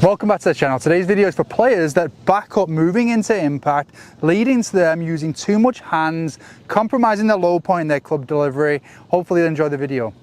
Welcome back to the channel. Today's video is for players that back up moving into impact, leading to them using too much hands, compromising the low point in their club delivery. Hopefully you'll enjoy the video.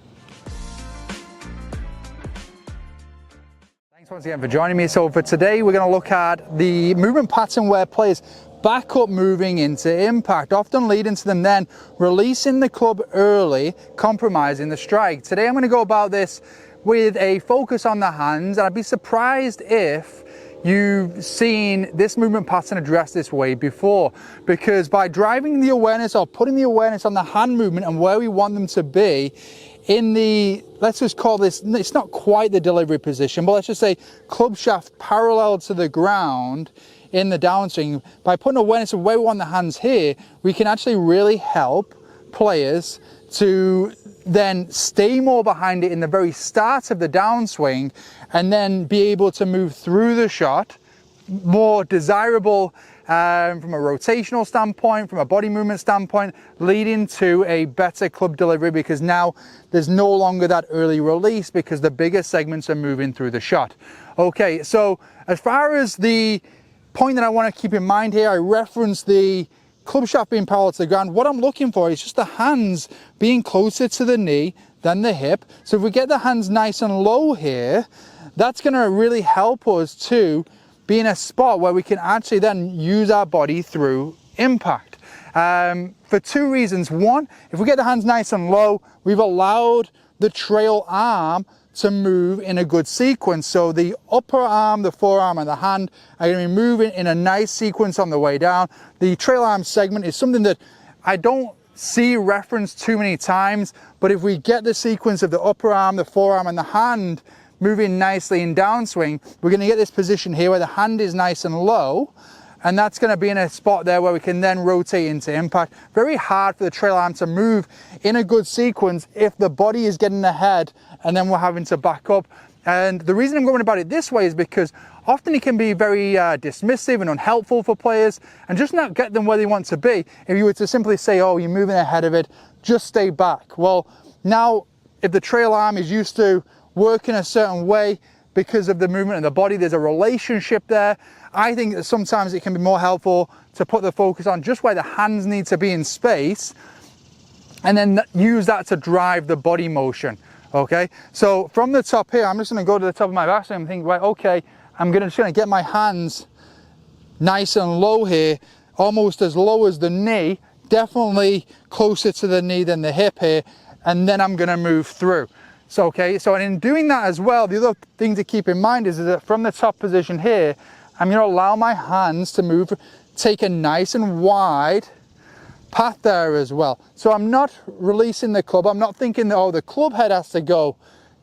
Thanks once again for joining me. So for today we're going to look at the movement pattern where players back up moving into impact, often leading to them then releasing the club early, compromising the strike. Today I'm going to go about this with a focus on the hands, and I'd be surprised if you've seen this movement pattern addressed this way before, because by driving the awareness or putting the awareness on the hand movement and where we want them to be in the, let's just call this, it's not quite the delivery position, but let's just say club shaft parallel to the ground in the downswing, by putting awareness of where we want the hands here, we can actually really help players to then stay more behind it in the very start of the downswing and then be able to move through the shot more desirable from a rotational standpoint, from a body movement standpoint, leading to a better club delivery, because now there's no longer that early release because the bigger segments are moving through the shot. Okay, so as far as the point that I want to keep in mind here, I referenced the club shaft being parallel to the ground. What I'm looking for is just the hands being closer to the knee than the hip. So if we get the hands nice and low here, that's going to really help us to be in a spot where we can actually then use our body through impact. For two reasons. One, if we get the hands nice and low, we've allowed the trail arm to move in a good sequence. So the upper arm, the forearm and the hand are going to be moving in a nice sequence on the way down. The trail arm segment is something that I don't see referenced too many times, but if we get the sequence of the upper arm, the forearm and the hand moving nicely in downswing, we're going to get this position here where the hand is nice and low, and that's going to be in a spot there where we can then rotate into impact. Very hard for the trail arm to move in a good sequence if the body is getting ahead and then we're having to back up. And the reason I'm going about it this way is because often it can be very dismissive and unhelpful for players and just not get them where they want to be. If you were to simply say, oh, you're moving ahead of it, just stay back. Well, now if the trail arm is used to working a certain way because of the movement of the body, there's a relationship there. I think that sometimes it can be more helpful to put the focus on just where the hands need to be in space and then use that to drive the body motion. Okay, so from the top here, I'm just going to go to the top of my backswing and think, right, okay, I'm just going to get my hands nice and low here, almost as low as the knee, definitely closer to the knee than the hip here, and then I'm going to move through. So, okay, so and in doing that as well, the other thing to keep in mind is that from the top position here, I'm going to allow my hands to move, take a nice and wide path there as well. So I'm not releasing the club. I'm not thinking that, oh, the club head has to go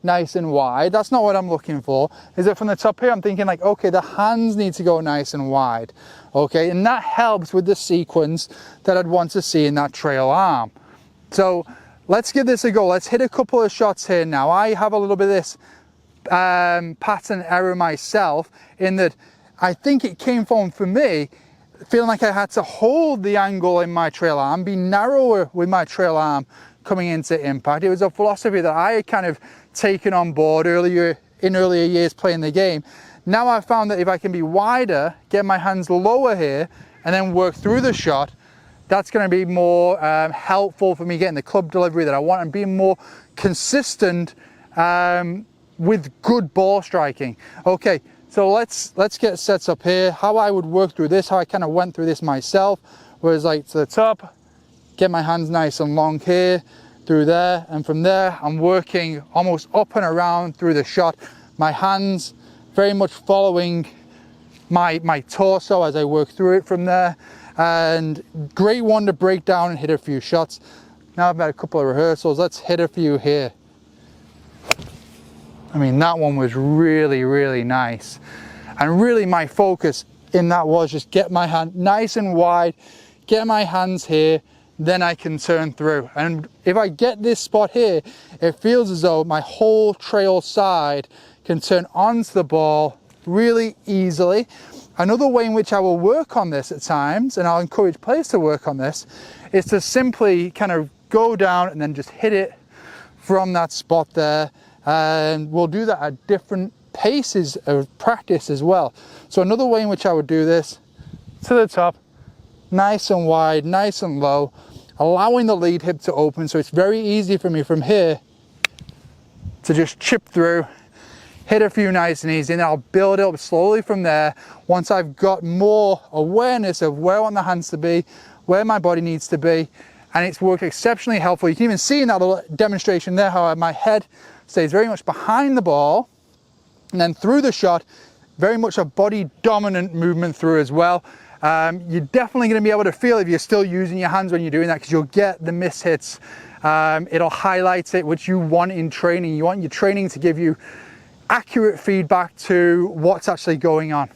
nice and wide. That's not what I'm looking for. Is that from the top here, I'm thinking like, okay, the hands need to go nice and wide. Okay, and that helps with the sequence that I'd want to see in that trail arm. So let's give this a go. Let's hit a couple of shots here now. I have a little bit of this pattern error myself in that I think it came from, for me, feeling like I had to hold the angle in my trail arm, be narrower with my trail arm coming into impact. It was a philosophy that I had kind of taken on board earlier years playing the game. Now I've found that if I can be wider, get my hands lower here, and then work through the shot, that's going to be more helpful for me getting the club delivery that I want and being more consistent with good ball striking. Okay. So let's get sets up here. How I would work through this, how I kind of went through this myself, was like to the top, get my hands nice and long here, through there, and from there I'm working almost up and around through the shot. My hands very much following my torso as I work through it from there, and great one to break down and hit a few shots. Now I've had a couple of rehearsals, let's hit a few here. I mean, that one was really, really nice. And really my focus in that was just get my hand nice and wide, get my hands here, then I can turn through. And if I get this spot here, it feels as though my whole trail side can turn onto the ball really easily. Another way in which I will work on this at times, and I'll encourage players to work on this, is to simply kind of go down and then just hit it from that spot there. And we'll do that at different pace is a practice as well. So another way in which I would do this, to the top, nice and wide, nice and low, allowing the lead hip to open, so it's very easy for me from here to just chip through, hit a few nice and easy, and I'll build it up slowly from there. Once I've got more awareness of where I want the hands to be, where my body needs to be, and it's worked exceptionally helpful. You can even see in that little demonstration there how my head stays very much behind the ball, and then through the shot, very much a body dominant movement through as well. You're definitely going to be able to feel if you're still using your hands when you're doing that, because you'll get the miss hits. It'll highlight it, which you want in training. You want your training to give you accurate feedback to what's actually going on.